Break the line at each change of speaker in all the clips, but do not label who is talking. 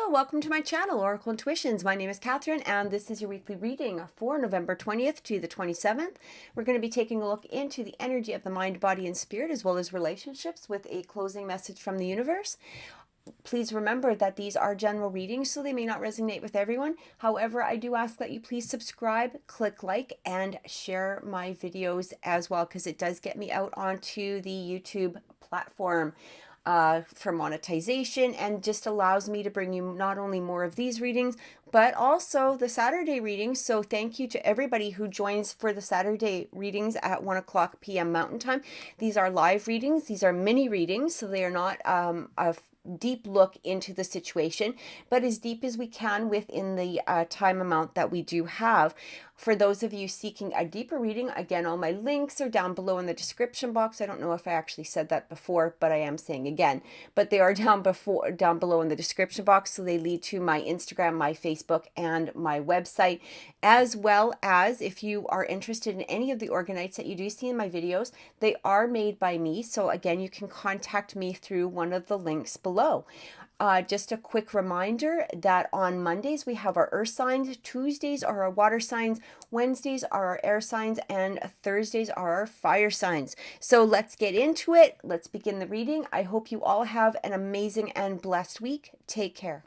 Hello, welcome to my channel, Oracle Intuitions. My name is Catherine, and this is your weekly reading for November 20th to the 27th. We're going to be taking a look into the energy of the mind, body, and spirit, as well as relationships, with a closing message from the universe. Please remember that these are general readings, so they may not resonate with everyone. However, I do ask that you please subscribe, click like, and share my videos as well, because it does get me out onto the YouTube platform for monetization, and just allows me to bring you not only more of these readings, but also the Saturday readings. So thank you to everybody who joins for the Saturday readings at 1 p.m. Mountain Time. These are live readings. These are mini readings, so they are not a deep look into the situation, but as deep as we can within the time amount that we do have. For those of you seeking a deeper reading, again, all my links are down below in the description box. I don't know if I actually said that before, but I am saying again, but they are down below in the description box, so they lead to my Instagram, my Facebook, and my website, as well as if you are interested in any of the orgonites that you do see in my videos, they are made by me. So again, you can contact me through one of the links below. Just a quick reminder that on Mondays we have our earth signs, Tuesdays are our water signs, Wednesdays are our air signs, and Thursdays are our fire signs. So let's get into it. Let's begin the reading. I hope you all have an amazing and blessed week. Take care.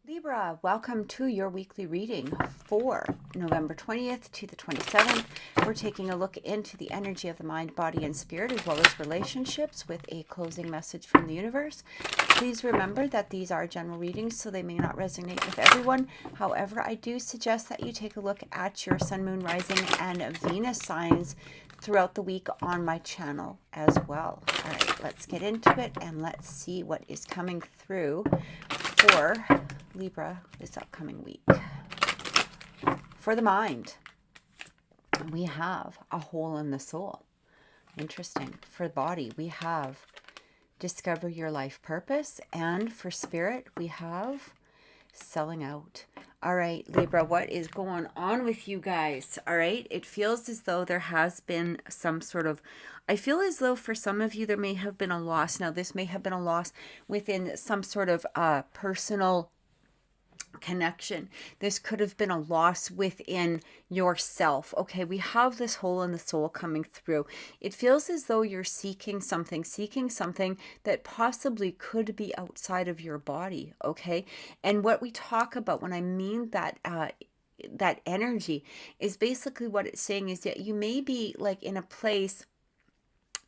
Libra, welcome to your weekly reading for November 20th to the 27th. We're taking a look into the energy of the mind, body, and spirit, as well as relationships, with a closing message from the universe. Please remember that these are general readings, so they may not resonate with everyone. However, I do suggest that you take a look at your sun, moon, rising, and Venus signs throughout the week on my channel as well. All right, let's get into it and let's see what is coming through for Libra this upcoming week. For the mind, we have a hole in the soul. Interesting. For the body, we have discover your life purpose, and for spirit, we have selling out. All right, Libra, what is going on with you guys? All right, it feels as though there has been some sort of, I feel as though for some of you there may have been a loss. Now, this may have been a loss within some sort of personal connection. This could have been a loss within yourself. Okay, we have this hole in the soul coming through. It feels as though you're seeking something that possibly could be outside of your body. Okay, and what we talk about when I mean that that energy is basically what it's saying is that you may be like in a place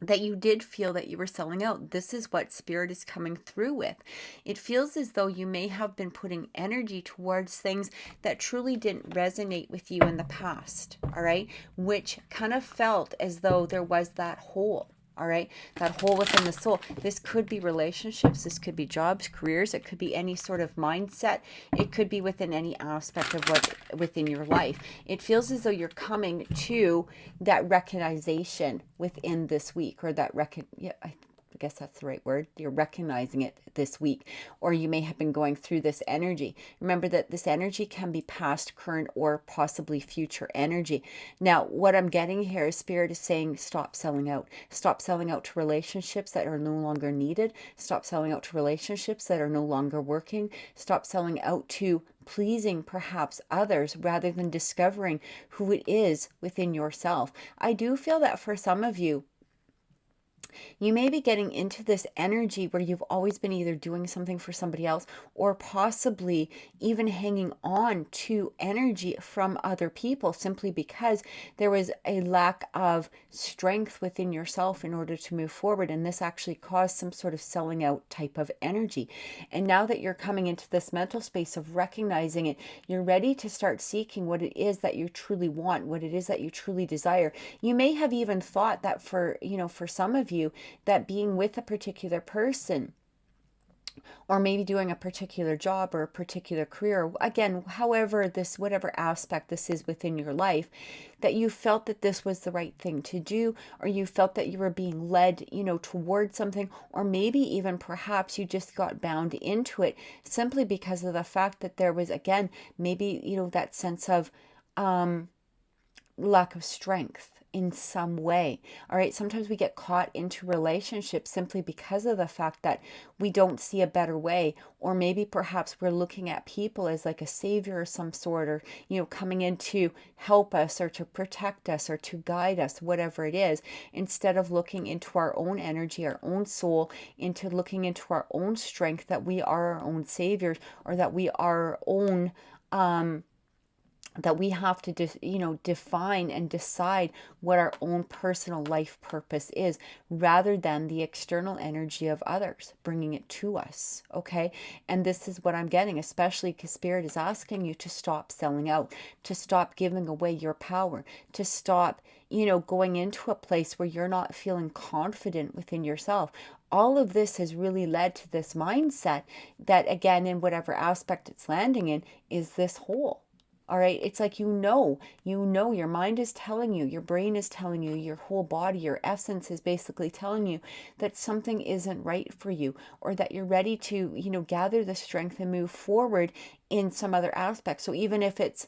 that you did feel that you were selling out. This is what spirit is coming through with. It feels as though you may have been putting energy towards things that truly didn't resonate with you in the past, all right? Which kind of felt as though there was that hole. All right, that hole within the soul. This could be relationships, this could be jobs, careers, it could be any sort of mindset, it could be within any aspect of what within your life. It feels as though you're coming to that recognition within this week, or that I guess that's the right word. You're recognizing it this week, or you may have been going through this energy. Remember that this energy can be past, current, or possibly future energy. Now, what I'm getting here is spirit is saying, stop selling out. Stop selling out to relationships that are no longer needed. Stop selling out to relationships that are no longer working. Stop selling out to pleasing perhaps others rather than discovering who it is within yourself. I do feel that for some of you, you may be getting into this energy where you've always been either doing something for somebody else, or possibly even hanging on to energy from other people simply because there was a lack of strength within yourself in order to move forward. And this actually caused some sort of selling out type of energy. And now that you're coming into this mental space of recognizing it, you're ready to start seeking what it is that you truly want, what it is that you truly desire. You may have even thought that for some of you, that being with a particular person, or maybe doing a particular job or a particular career, again, whatever aspect this is within your life, that you felt that this was the right thing to do, or you felt that you were being led, towards something, or maybe even perhaps you just got bound into it simply because of the fact that there was, again, maybe, that sense of, lack of strength in some way. All right. Sometimes we get caught into relationships simply because of the fact that we don't see a better way, or maybe perhaps we're looking at people as like a savior of some sort, or, coming in to help us or to protect us or to guide us, whatever it is, instead of looking into our own energy, our own soul, into looking into our own strength, that we are our own saviors, or that we are our own, that we have to define and decide what our own personal life purpose is, rather than the external energy of others bringing it to us. Okay. And this is what I'm getting, especially because Spirit is asking you to stop selling out, to stop giving away your power, to stop going into a place where you're not feeling confident within yourself. All of this has really led to this mindset that, again, in whatever aspect it's landing in, is this whole. All right. It's like, your mind is telling you, your brain is telling you, your whole body, your essence is basically telling you that something isn't right for you, or that you're ready to, gather the strength and move forward in some other aspect. So even if it's,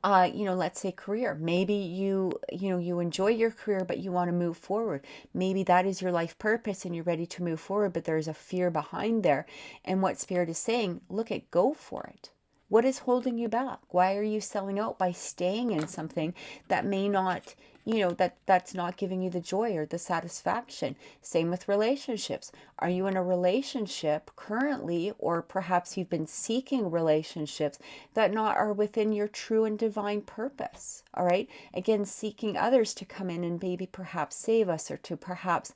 let's say career, maybe you enjoy your career, but you want to move forward. Maybe that is your life purpose and you're ready to move forward, but there's a fear behind there. And what Spirit is saying, go for it. What is holding you back? Why are you selling out by staying in something that may not, that's not giving you the joy or the satisfaction? Same with relationships. Are you in a relationship currently, or perhaps you've been seeking relationships that are within your true and divine purpose? All right. Again, seeking others to come in and maybe perhaps save us, or to perhaps,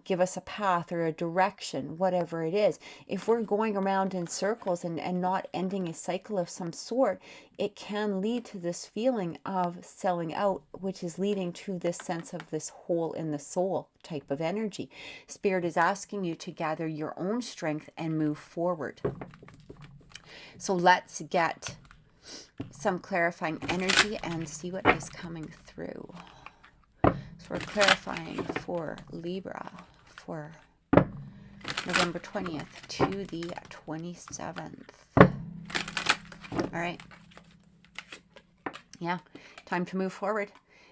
give us a path or a direction, whatever it is. If we're going around in circles and not ending a cycle of some sort, it can lead to this feeling of selling out, which is leading to this sense of this hole in the soul type of energy. Spirit is asking you to gather your own strength and move forward. So let's get some clarifying energy and see what is coming through. So we're clarifying for Libra for November 20th to the 27th. All right. Yeah, time to move forward.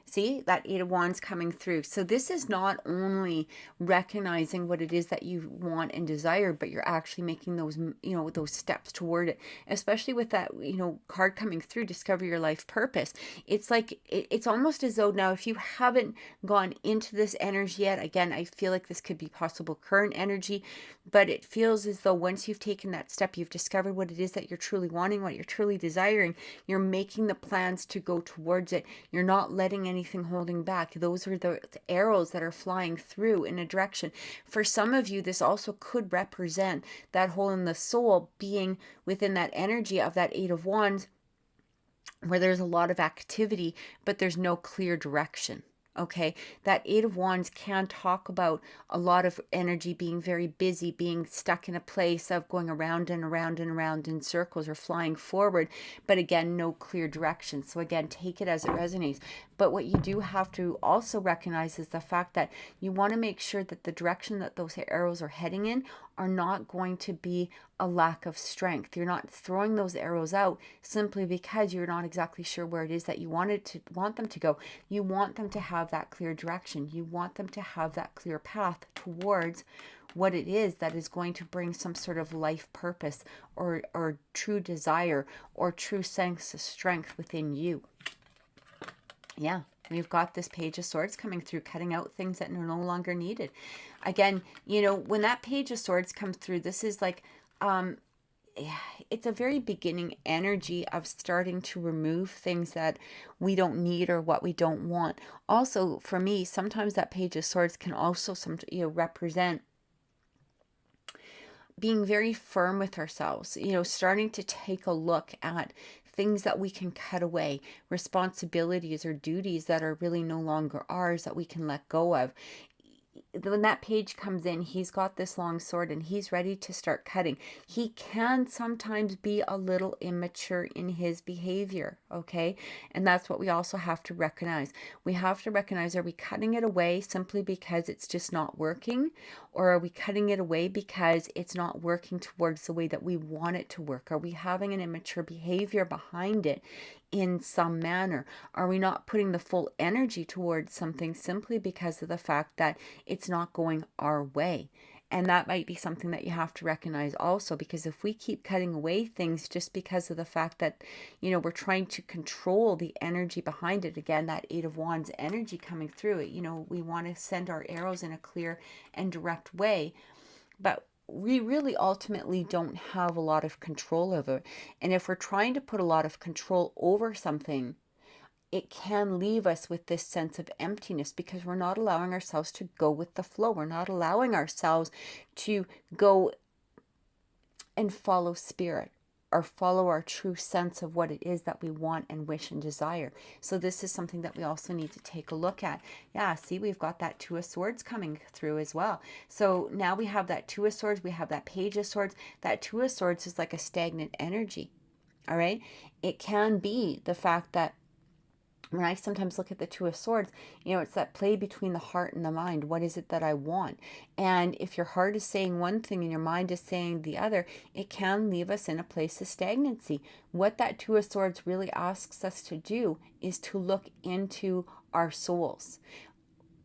See, that Eight of Wands coming through. So this is not only recognizing what it is that you want and desire, but you're actually making those, those steps toward it. Especially with that, card coming through, discover your life purpose. It's like, it's almost as though now, if you haven't gone into this energy yet, again, I feel like this could be possible current energy, but it feels as though once you've taken that step, you've discovered what it is that you're truly wanting, what you're truly desiring, you're making the plans to go towards it. You're not letting anything holding back. Those are the arrows that are flying through in a direction. For some of you, this also could represent that hole in the soul being within that energy of that Eight of Wands, where there's a lot of activity, but there's no clear direction. Okay, that Eight of Wands can talk about a lot of energy being very busy, being stuck in a place of going around and around and around in circles, or flying forward, but again, no clear direction. So again, take it as it resonates. But what you do have to also recognize is the fact that you want to make sure that the direction that those arrows are heading in are not going to be a lack of strength. You're not throwing those arrows out simply because you're not exactly sure where it is that you want them to go. You want them to have that clear direction. You want them to have that clear path towards what it is that is going to bring some sort of life purpose, or true desire, or true sense of strength within you. Yeah, we've got this Page of Swords coming through, cutting out things that are no longer needed. Again, when that Page of Swords comes through, this is like, it's a very beginning energy of starting to remove things that we don't need or what we don't want. Also, for me, sometimes that Page of Swords can also represent being very firm with ourselves, starting to take a look at things that we can cut away, responsibilities or duties that are really no longer ours that we can let go of. when that page comes in, he's got this long sword and he's ready to start cutting. He can sometimes be a little immature in his behavior, okay? And that's what we also have to recognize. We have to recognize, are we cutting it away simply because it's just not working? Or are we cutting it away because it's not working towards the way that we want it to work? Are we having an immature behavior behind it in some manner? Are we not putting the full energy towards something simply because of the fact that it's not going our way? And that might be something that you have to recognize also, because if we keep cutting away things just because of the fact that, we're trying to control the energy behind it, again, that Eight of Wands energy coming through it, we want to send our arrows in a clear and direct way, but we really ultimately don't have a lot of control over it. And if we're trying to put a lot of control over something, it can leave us with this sense of emptiness because we're not allowing ourselves to go with the flow. We're not allowing ourselves to go and follow spirit or follow our true sense of what it is that we want and wish and desire. So this is something that we also need to take a look at. Yeah, see, we've got that Two of Swords coming through as well. So now we have that Two of Swords, we have that Page of Swords. That Two of Swords is like a stagnant energy, all right? It can be the fact that when I sometimes look at the Two of Swords, it's that play between the heart and the mind. What is it that I want? And if your heart is saying one thing and your mind is saying the other, it can leave us in a place of stagnancy. What that Two of Swords really asks us to do is to look into our souls.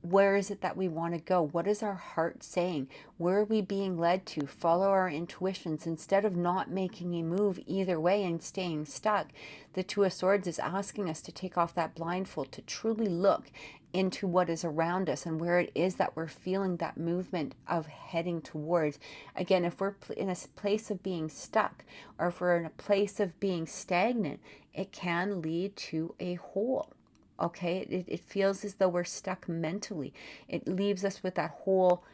Where is it that we want to go? What is our heart saying? Where are we being led to? Follow our intuitions instead of not making a move either way and staying stuck. The Two of Swords is asking us to take off that blindfold, to truly look into what is around us and where it is that we're feeling that movement of heading towards. Again, if we're in a place of being stuck, or if we're in a place of being stagnant, it can lead to a hole. Okay, it feels as though we're stuck mentally. It leaves us with that hole,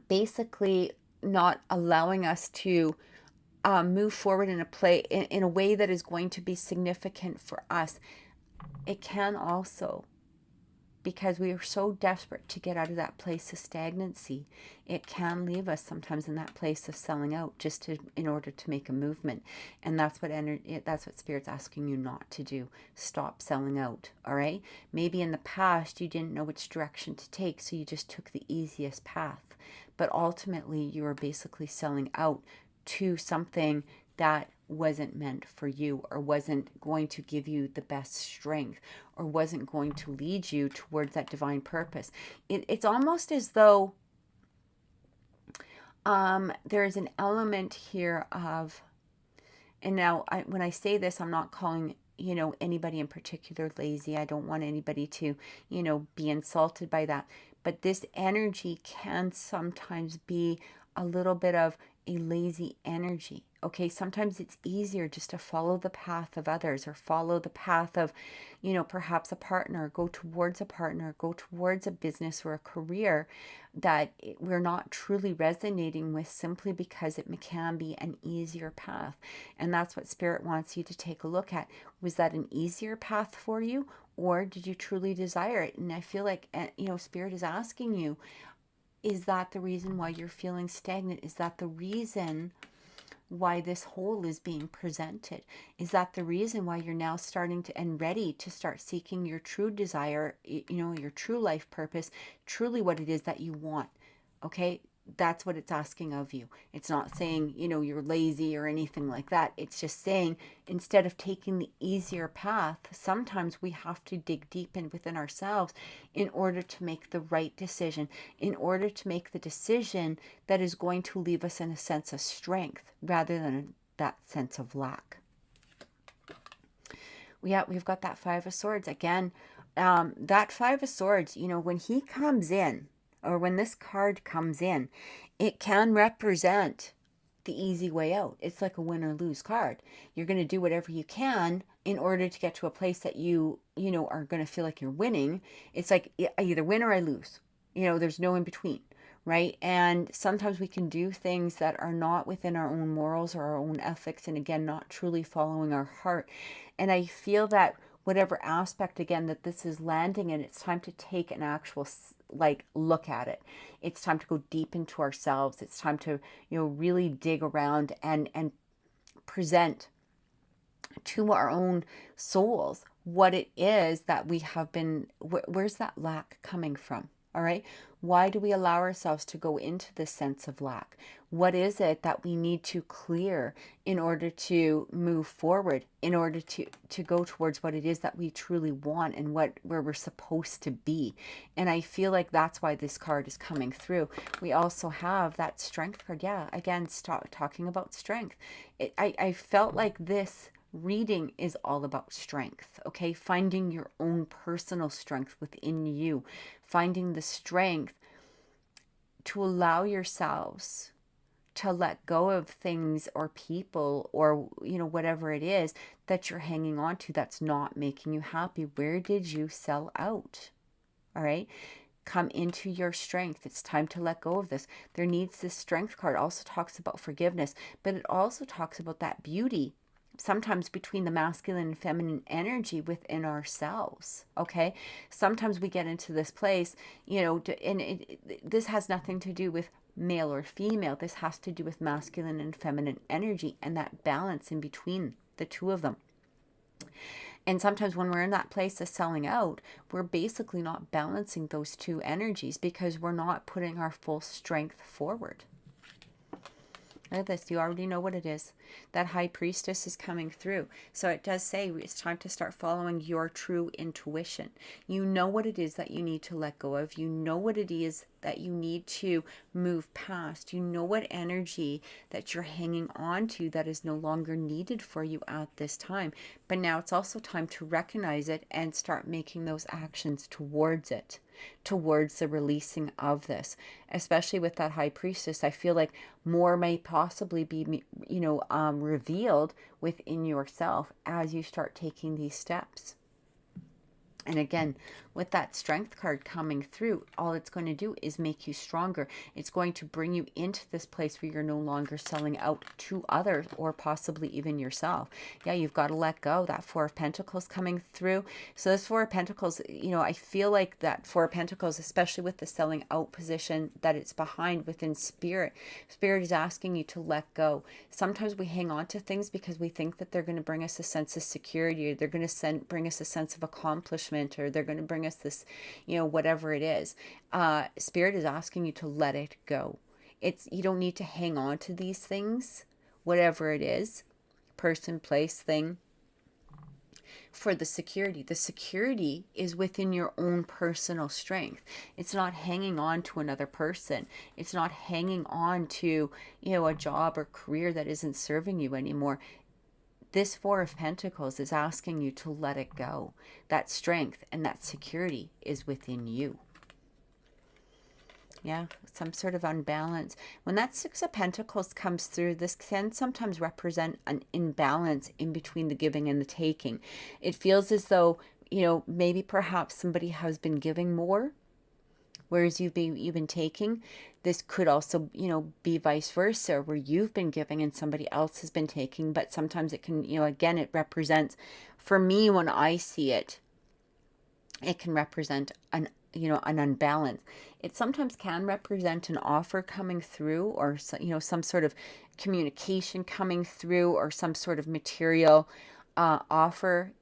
basically not allowing us to move forward in a way that is going to be significant for us. It can also, because we are so desperate to get out of that place of stagnancy, it can leave us sometimes in that place of selling out in order to make a movement. And that's what Spirit's asking you not to do. Stop selling out, all right? Maybe in the past you didn't know which direction to take, so you just took the easiest path. But ultimately you are basically selling out to something that wasn't meant for you, or wasn't going to give you the best strength, or wasn't going to lead you towards that divine purpose. It's almost as though there's an element here of, and now when I say this, I'm not calling anybody in particular lazy. I don't want anybody to be insulted by that, but this energy can sometimes be a little bit of a lazy energy. Okay, sometimes it's easier just to follow the path of others, or follow the path of, perhaps a partner, go towards a business or a career that we're not truly resonating with, simply because it can be an easier path. And that's what Spirit wants you to take a look at. Was that an easier path for you, or did you truly desire it? And I feel like, Spirit is asking you, is that the reason why you're feeling stagnant? Is that the reason why this hole is being presented? Is that the reason why you're now starting to and ready to start seeking your true desire, your true life purpose, truly what it is that you want? Okay, that's what it's asking of you. It's not saying, you're lazy or anything like that. It's just saying, instead of taking the easier path, sometimes we have to dig deep within ourselves in order to make the right decision, in order to make the decision that is going to leave us in a sense of strength rather than that sense of lack. We've got that Five of Swords again. That Five of Swords, when he comes in, or when this card comes in, it can represent the easy way out. It's like a win or lose card. You're going to do whatever you can in order to get to a place that you are going to feel like you're winning. It's like, I either win or I lose. There's no in between, right? And sometimes we can do things that are not within our own morals or our own ethics, and again, not truly following our heart. And I feel that whatever aspect again that this is landing in, it's time to take an actual like look at it. It's time to go deep into ourselves. It's time to, really dig around and present to our own souls what it is that we have been, where's that lack coming from? All right. Why do we allow ourselves to go into this sense of lack? What is it that we need to clear in order to move forward, in order to go towards what it is that we truly want and where we're supposed to be? And I feel like that's why this card is coming through. We also have that strength card. Yeah, again, talking about strength. I felt like this reading is all about strength, okay? Finding your own personal strength within you, finding the strength to allow yourselves to let go of things or people or, whatever it is that you're hanging on to that's not making you happy. Where did you sell out? All right. Come into your strength. It's time to let go of this. There needs this strength card. Also talks about forgiveness, but it also talks about that beauty sometimes between the masculine and feminine energy within ourselves. Okay. Sometimes we get into this place, and this has nothing to do with male or female. This has to do with masculine and feminine energy and that balance in between the two of them. And sometimes when we're in that place of selling out, we're basically not balancing those two energies because we're not putting our full strength forward. Look at this. You already know what it is. That high priestess is coming through. So it does say it's time to start following your true intuition. You know what it is that you need to let go of. You know what it is that you need to move past. You know what energy that you're hanging on to that is no longer needed for you at this time. But now it's also time to recognize it and start making those actions towards it, towards the releasing of this. Especially with that high priestess, I feel like more may possibly be, revealed within yourself as you start taking these steps. And again, with that strength card coming through, all it's going to do is make you stronger. It's going to bring you into this place where you're no longer selling out to others or possibly even yourself. Yeah, you've got to let go. That Four of Pentacles coming through. So this Four of Pentacles, I feel like that Four of Pentacles, especially with the selling out position that it's behind within Spirit. Spirit is asking you to let go. Sometimes we hang on to things because we think that they're going to bring us a sense of security, or they're going to bring us a sense of accomplishment, or they're going to bring us this, whatever it is. Spirit is asking you to let it go. You don't need to hang on to these things, whatever it is, person, place, thing, for the security. The security is within your own personal strength. It's not hanging on to another person. It's not hanging on to, a job or career that isn't serving you anymore. This Four of Pentacles is asking you to let it go. That strength and that security is within you. Yeah, some sort of unbalance. When that Six of Pentacles comes through, this can sometimes represent an imbalance in between the giving and the taking. It feels as though, maybe perhaps somebody has been giving more, whereas you've been taking. This could also, be vice versa, where you've been giving and somebody else has been taking. But sometimes it can, again, it represents, for me, when I see it, it can represent an unbalance. It sometimes can represent an offer coming through, or, some sort of communication coming through, or some sort of material offer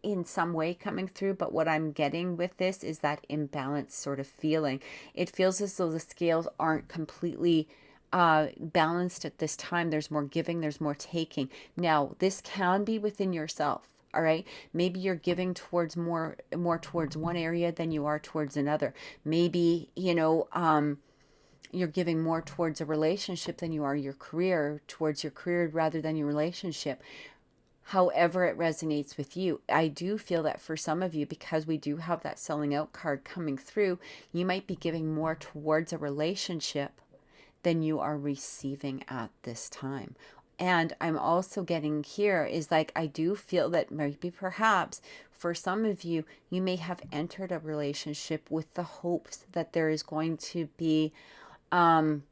in some way coming through. But what I'm getting with this is that imbalance sort of feeling. It feels as though the scales aren't completely balanced at this time. There's more giving, there's more taking. Now, this can be within yourself. All right. Maybe you're giving towards more towards one area than you are towards another. Maybe, you're giving more towards a relationship than you are your career, towards your career rather than your relationship. However it resonates with you. I do feel that for some of you, because we do have that selling out card coming through, you might be giving more towards a relationship than you are receiving at this time. And I'm also getting here is like, I do feel that maybe perhaps for some of you, you may have entered a relationship with the hopes that there is going to be being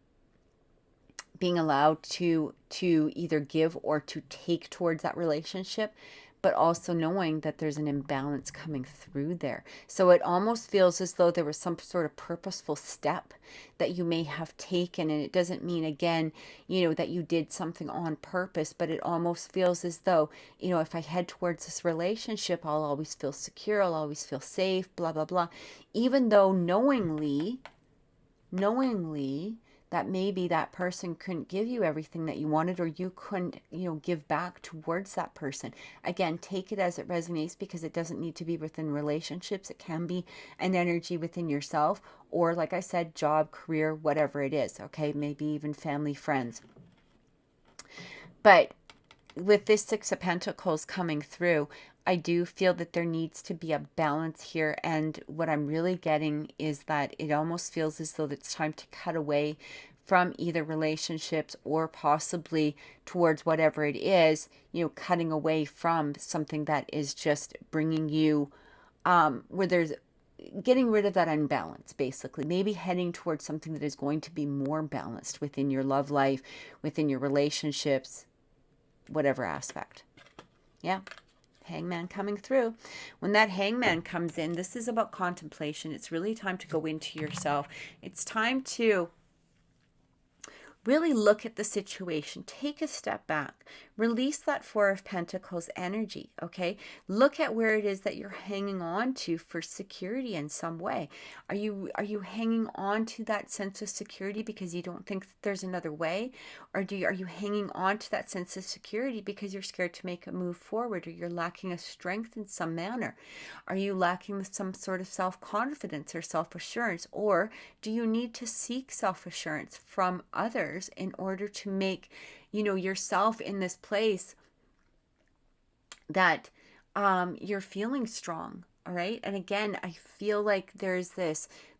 allowed to either give or to take towards that relationship. but also knowing that there's an imbalance coming through there. So it almost feels as though there was some sort of purposeful step that you may have taken. And it doesn't mean, again, that you did something on purpose, but it almost feels as though, if I head towards this relationship, I'll always feel secure, I'll always feel safe, blah, blah, blah. Even though knowingly, that maybe that person couldn't give you everything that you wanted, or you couldn't, give back towards that person. Again, take it as it resonates, because it doesn't need to be within relationships. It can be an energy within yourself, or like I said, job, career, whatever it is. Okay, maybe even family, friends. But with this Six of Pentacles coming through, I do feel that there needs to be a balance here. And what I'm really getting is that it almost feels as though it's time to cut away from either relationships, or possibly towards whatever it is, cutting away from something that is just bringing you, where there's getting rid of that unbalance, basically. Maybe heading towards something that is going to be more balanced within your love life, within your relationships, whatever aspect. Yeah. Hangman coming through. When that Hangman comes in, this is about contemplation. It's really time to go into yourself. It's time to really look at the situation. Take a step back. Release that Four of Pentacles energy, okay? Look at where it is that you're hanging on to for security in some way. Are you hanging on to that sense of security because you don't think that there's another way? Or are you hanging on to that sense of security because you're scared to make a move forward, or you're lacking a strength in some manner? Are you lacking some sort of self-confidence or self-assurance? Or do you need to seek self-assurance from others in order to make, yourself in this place that you're feeling strong? All right. And again, I feel like there's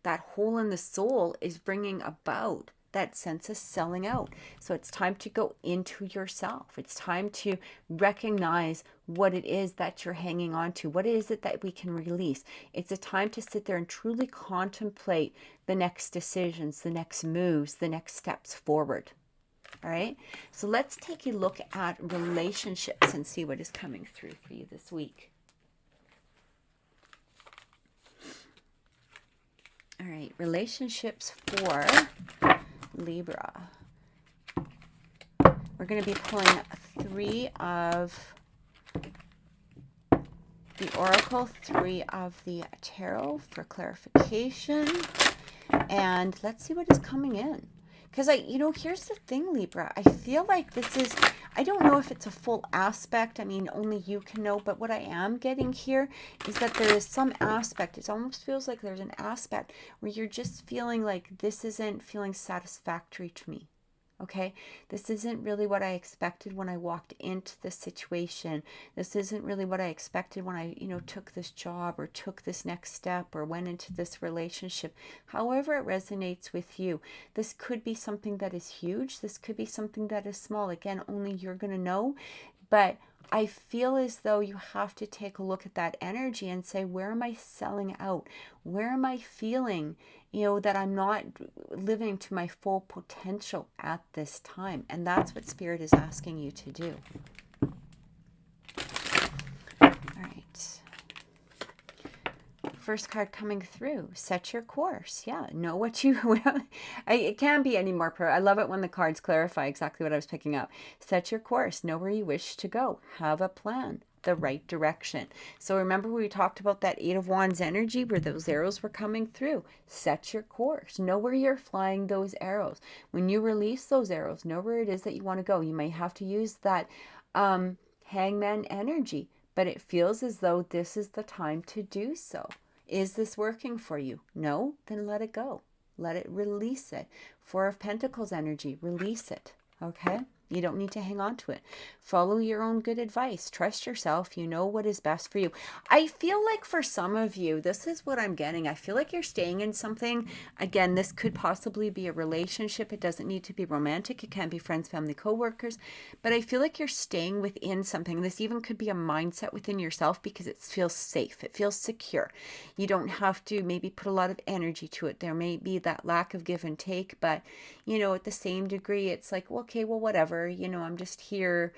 that hole in the soul is bringing about that sense of selling out. So it's time to go into yourself. It's time to recognize what it is that you're hanging on to. What is it that we can release? It's a time to sit there and truly contemplate the next decisions, the next moves, the next steps forward. All right. So let's take a look at relationships and see what is coming through for you this week. All right. Relationships for Libra. We're going to be pulling 3 of the Oracle, 3 of the Tarot for clarification. And let's see what is coming in. Because here's the thing, Libra. I feel like this is, I don't know if it's a full aspect. I mean, only you can know. But what I am getting here is that there is some aspect. It almost feels like there's an aspect where you're just feeling like this isn't feeling satisfactory to me. Okay, this isn't really what I expected when I walked into this situation. This isn't really what I expected when I, took this job or took this next step or went into this relationship. However it resonates with you. This could be something that is huge. This could be something that is small. Again, only you're going to know. But I feel as though you have to take a look at that energy and say, where am I selling out? Where am I feeling, that I'm not living to my full potential at this time? And that's what Spirit is asking you to do. All right. First card coming through, set your course. Yeah, know what you, it can't be any more, I love it when the cards clarify exactly what I was picking up. Set your course, know where you wish to go, have a plan, the right direction. So remember we talked about that 8 of Wands energy where those arrows were coming through. Set your course, know where you're flying those arrows. When you release those arrows, know where it is that you want to go. You may have to use that Hangman energy, but it feels as though this is the time to do so. Is this working for you? No? Then let it go. Let it release it. 4 of Pentacles energy, release it. Okay? You don't need to hang on to it. Follow your own good advice. Trust yourself. You know what is best for you. I feel like for some of you, this is what I'm getting. I feel like you're staying in something. Again, this could possibly be a relationship. It doesn't need to be romantic. It can be friends, family, co-workers. But I feel like you're staying within something. This even could be a mindset within yourself because it feels safe. It feels secure. You don't have to maybe put a lot of energy to it. There may be that lack of give and take, but at the same degree, it's like, okay, well, whatever. I'm just here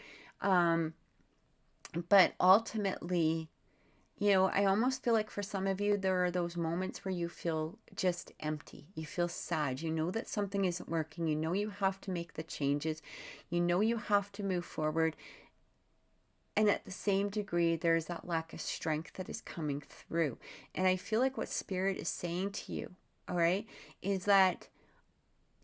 But ultimately, I almost feel like for some of you, there are those moments where you feel just empty. You feel sad. You know that something isn't working. You know you have to make the changes. You know you have to move forward. And at the same degree, there's that lack of strength that is coming through. And I feel like what Spirit is saying to you, all right, is that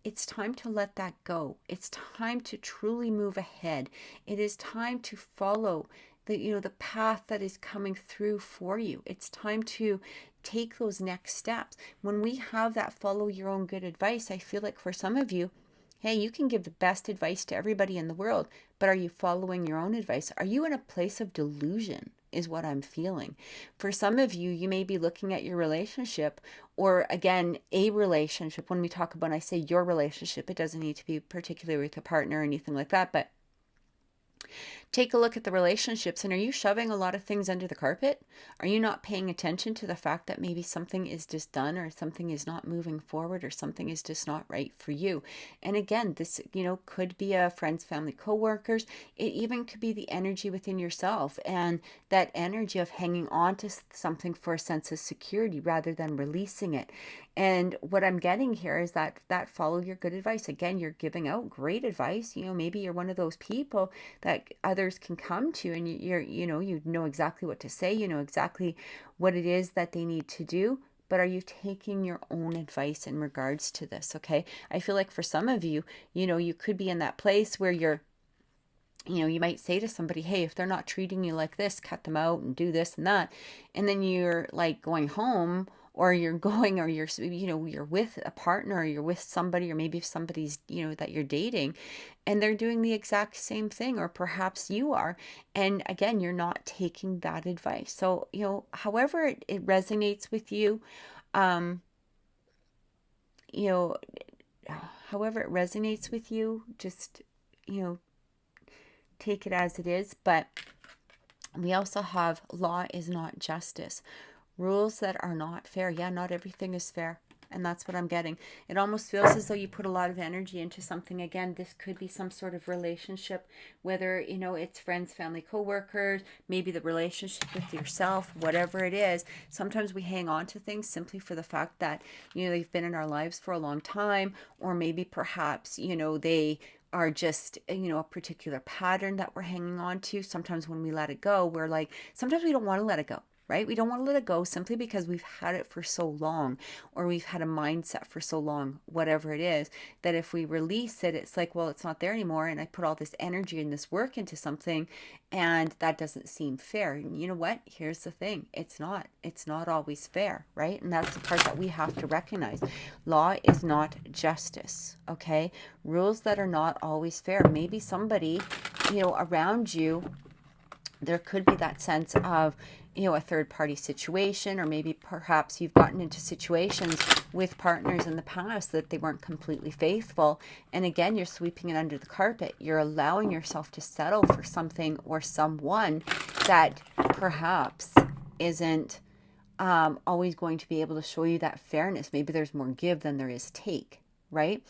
it's time to let that go. It's time to truly move ahead. It is time to follow the path that is coming through for you. It's time to take those next steps. When we have that follow your own good advice, I feel like for some of you, hey, you can give the best advice to everybody in the world, but are you following your own advice? Are you in a place of delusion? Is what I'm feeling. For some of you, you may be looking at your relationship, or again, a relationship. When we talk about, I say your relationship, it doesn't need to be particularly with a partner or anything like that, but take a look at the relationships, and are you shoving a lot of things under the carpet? Are you not paying attention to the fact that maybe something is just done, or something is not moving forward, or something is just not right for you? And again, this, could be a friends, family, coworkers. It even could be the energy within yourself, and that energy of hanging on to something for a sense of security rather than releasing it. And what I'm getting here is that follow your good advice. Again, you're giving out great advice. Maybe you're one of those people that others can come to, and you know exactly what to say. You know exactly what it is that they need to do. But are you taking your own advice in regards to this? Okay. I feel like for some of you, you could be in that place where you might say to somebody, hey, if they're not treating you like this, cut them out and do this and that. And then you're like going home, or you're you're with a partner, or you're with somebody, or maybe somebody's, that you're dating, and they're doing the exact same thing, or perhaps you are. And again, you're not taking that advice. So, however it resonates with you, um, you know, however it resonates with you, just, take it as it is. But we also have law is not justice. Rules that are not fair. Yeah, not everything is fair. And that's what I'm getting. It almost feels as though you put a lot of energy into something. Again, this could be some sort of relationship, whether, it's friends, family, coworkers, maybe the relationship with yourself, whatever it is. Sometimes we hang on to things simply for the fact that, they've been in our lives for a long time, or maybe perhaps, they are just, a particular pattern that we're hanging on to. Sometimes when we let it go, we're like, sometimes we don't want to let it go. Right? We don't want to let it go simply because we've had it for so long, or we've had a mindset for so long, whatever it is, that if we release it, it's like, well, it's not there anymore. And I put all this energy and this work into something, and that doesn't seem fair. And you know what? Here's the thing. It's not always fair, right? And that's the part that we have to recognize. Law is not justice, okay? Rules that are not always fair. Maybe somebody, around you, there could be that sense of, a third party situation, or maybe perhaps you've gotten into situations with partners in the past that they weren't completely faithful. And again, you're sweeping it under the carpet. You're allowing yourself to settle for something or someone that perhaps isn't always going to be able to show you that fairness. Maybe there's more give than there is take, right?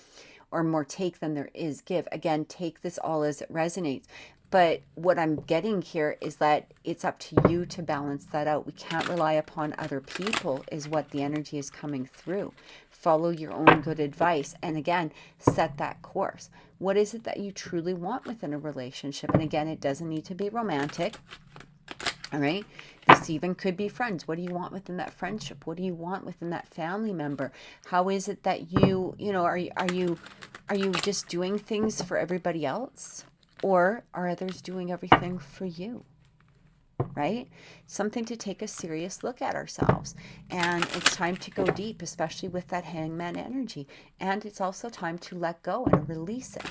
Or more take than there is give. Again, take this all as it resonates. But what I'm getting here is that it's up to you to balance that out. We can't rely upon other people, is what the energy is coming through. Follow your own good advice. And again, set that course. What is it that you truly want within a relationship? And again, it doesn't need to be romantic. All right. This even could be friends. What do you want within that friendship? What do you want within that family member? How is it that are you just doing things for everybody else? Or are others doing everything for you? Right? Something to take a serious look at ourselves. And it's time to go deep, especially with that hangman energy. And it's also time to let go and release it.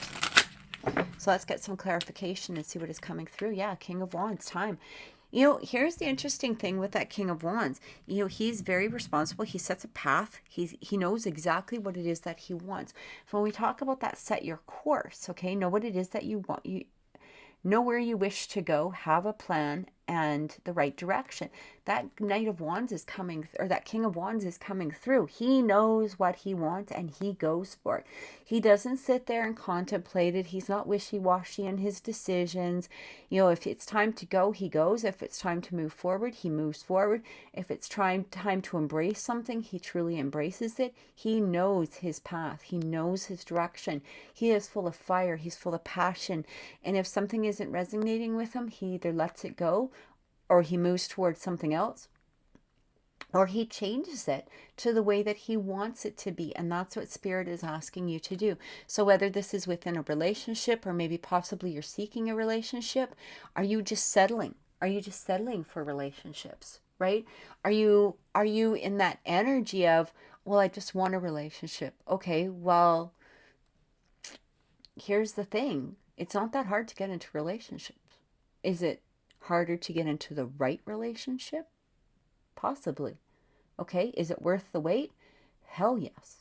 So let's get some clarification and see what is coming through. Yeah, King of Wands, time. Here's the interesting thing with that King of Wands. He's very responsible. He sets a path. He knows exactly what it is that he wants. So when we talk about that, set your course, okay? Know what it is that you want. You know where you wish to go, have a plan, and the right direction. That Knight of Wands is coming, or that King of Wands is coming through. He knows what he wants and he goes for it. He doesn't sit there and contemplate it. He's not wishy-washy in his decisions. You know, if it's time to go, he goes. If it's time to move forward, he moves forward. If it's time to embrace something, he truly embraces it. He knows his path. He knows his direction. He is full of fire. He's full of passion. And if something isn't resonating with him, he either lets it go, or he moves towards something else, or he changes it to the way that he wants it to be. And that's what Spirit is asking you to do. So whether this is within a relationship, or maybe possibly you're seeking a relationship, are you just settling? Are you just settling for relationships, right? Are you in that energy of, well, I just want a relationship. Okay, well, here's the thing. It's not that hard to get into relationships. Is it harder to get into the right relationship? Possibly. Okay, is it worth the wait? Hell yes.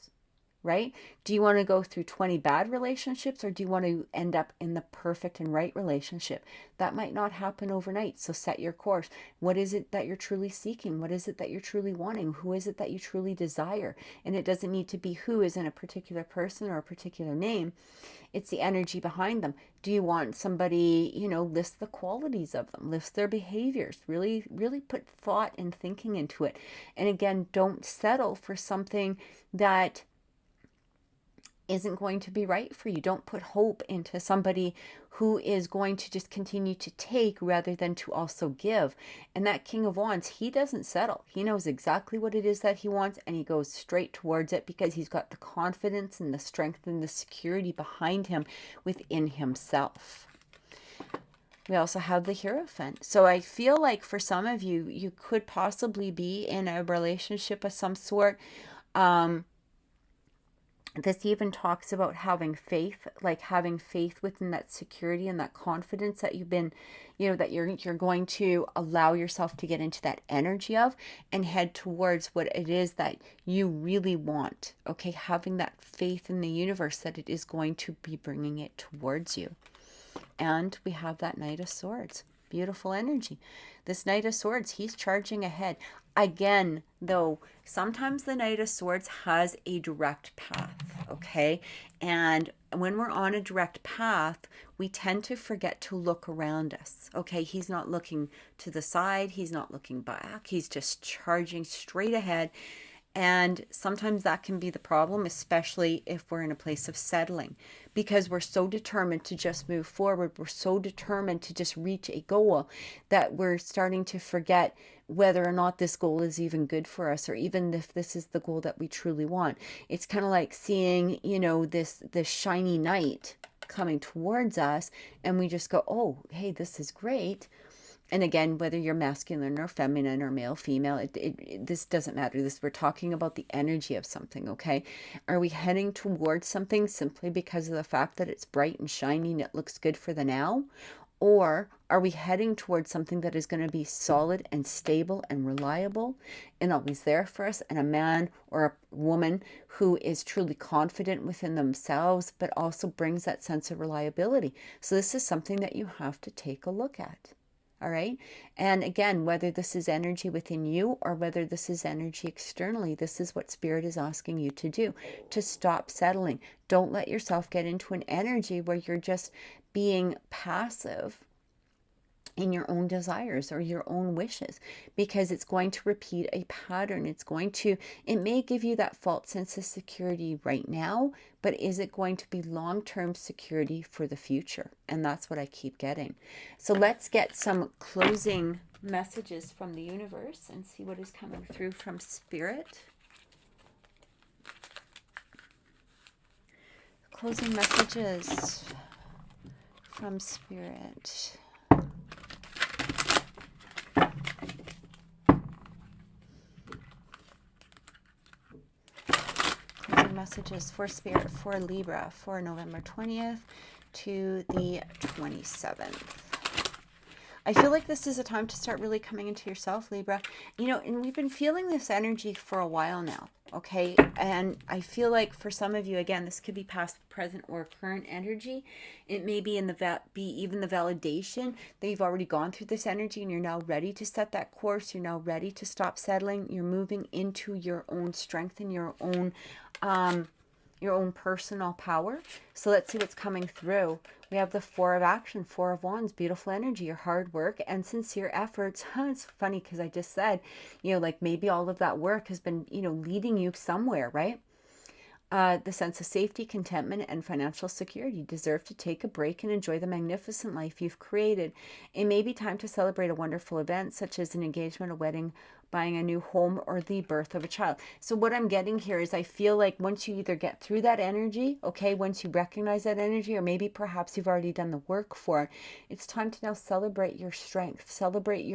Right? Do you want to go through 20 bad relationships, or do you want to end up in the perfect and right relationship? That might not happen overnight. So set your course. What is it that you're truly seeking? What is it that you're truly wanting? Who is it that you truly desire? And it doesn't need to be who is in a particular person or a particular name. It's the energy behind them. Do you want somebody, list the qualities of them, list their behaviors, really, really put thought and thinking into it. And again, don't settle for something that isn't going to be right for you. Don't put hope into somebody who is going to just continue to take rather than to also give. And that King of Wands, he doesn't settle. He knows exactly what it is that he wants, and he goes straight towards it because he's got the confidence and the strength and the security behind him within himself. We also have the Hierophant. So I feel like for some of you, you could possibly be in a relationship of some sort. This even talks about having faith, like having faith within that security and that confidence that you've been, that you're going to allow yourself to get into that energy of and head towards what it is that you really want. Okay, having that faith in the universe that it is going to be bringing it towards you. And we have that Knight of Swords. Beautiful energy. This Knight of Swords, he's charging ahead. Again, though, sometimes the Knight of Swords has a direct path, okay? And when we're on a direct path, we tend to forget to look around us, okay? He's not looking to the side. He's not looking back. He's just charging straight ahead. And sometimes that can be the problem, especially if we're in a place of settling, because we're so determined to just move forward. We're so determined to just reach a goal that we're starting to forget whether or not this goal is even good for us, or even if this is the goal that we truly want. It's kind of like seeing, this shiny knight coming towards us, and we just go, oh, hey, this is great. And again, whether you're masculine or feminine or male, female, this doesn't matter. We're talking about the energy of something, okay? Are we heading towards something simply because of the fact that it's bright and shiny and it looks good for the now? Or are we heading towards something that is going to be solid and stable and reliable and always there for us, and a man or a woman who is truly confident within themselves, but also brings that sense of reliability? So this is something that you have to take a look at. All right. And again, whether this is energy within you or whether this is energy externally, this is what Spirit is asking you to do, to stop settling. Don't let yourself get into an energy where you're just being passive in your own desires or your own wishes, because it's going to repeat a pattern. It may give you that false sense of security right now, but is it going to be long-term security for the future? And that's what I keep getting. So let's get some closing messages from the universe and see what is coming through from Spirit. Closing messages from Spirit. Messages for Spirit for Libra for November 20th to the 27th. I feel like this is a time to start really coming into yourself, Libra. You know, and we've been feeling this energy for a while now, okay? And I feel like for some of you, again, this could be past, present, or current energy. It may be in the be even the validation that you've already gone through this energy and you're now ready to set that course. You're now ready to stop settling. You're moving into your own strength and your own personal power. So let's see what's coming through. We have the Four of Action, Four of Wands, beautiful energy, your hard work and sincere efforts. It's funny because I just said, you know, like maybe all of that work has been, you know, leading you somewhere, right? The sense of safety, contentment, and financial security. You deserve to take a break and enjoy the magnificent life you've created. It may be time to celebrate a wonderful event, such as an engagement, a wedding, buying a new home, or the birth of a child. So what I'm getting here is I feel like once you either get through that energy, okay, once you recognize that energy, or maybe perhaps you've already done the work for it, it's time to now celebrate your strength, celebrate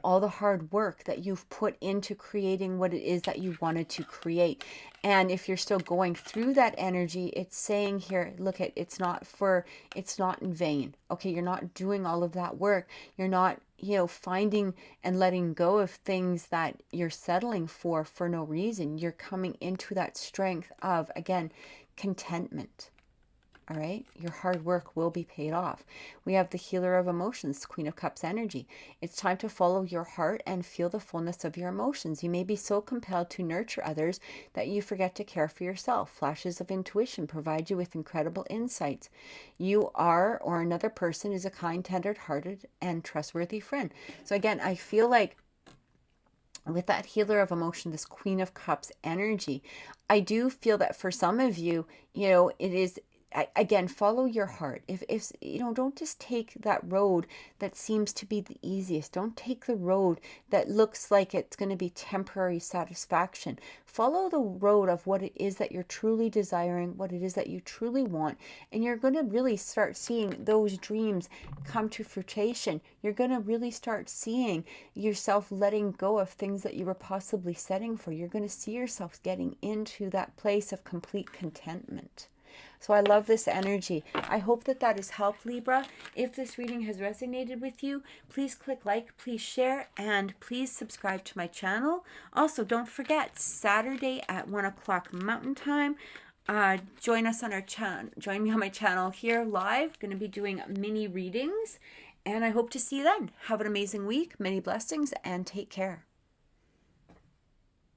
all the hard work that you've put into creating what it is that you wanted to create. And if you're still going through that energy, it's saying here, look, it's not in vain. Okay, you're not doing all of that work. You're not, you know, finding and letting go of things that you're settling for no reason. You're coming into that strength of, again, contentment. All right, your hard work will be paid off. We have the Healer of Emotions, Queen of Cups energy. It's time to follow your heart and feel the fullness of your emotions. You may be so compelled to nurture others that you forget to care for yourself. Flashes of intuition provide you with incredible insights. You are, or another person is, a kind, tender-hearted, and trustworthy friend. So again, I feel like with that Healer of Emotion, this Queen of Cups energy, I do feel that for some of you, you know, it is, again, follow your heart. If you know, don't just take that road that seems to be the easiest. Don't take the road that looks like it's going to be temporary satisfaction. Follow the road of what it is that you're truly desiring, what it is that you truly want, and you're going to really start seeing those dreams come to fruition. You're going to really start seeing yourself letting go of things that you were possibly setting for. You're going to see yourself getting into that place of complete contentment. So I love this energy. I hope that has helped, Libra. If this reading has resonated with you, please click like, please share, and please subscribe to my channel. Also, don't forget, Saturday at 1 o'clock Mountain Time, join us on our channel. Join me on my channel here live. Going to be doing mini readings, and I hope to see you then. Have an amazing week. Many blessings, and take care.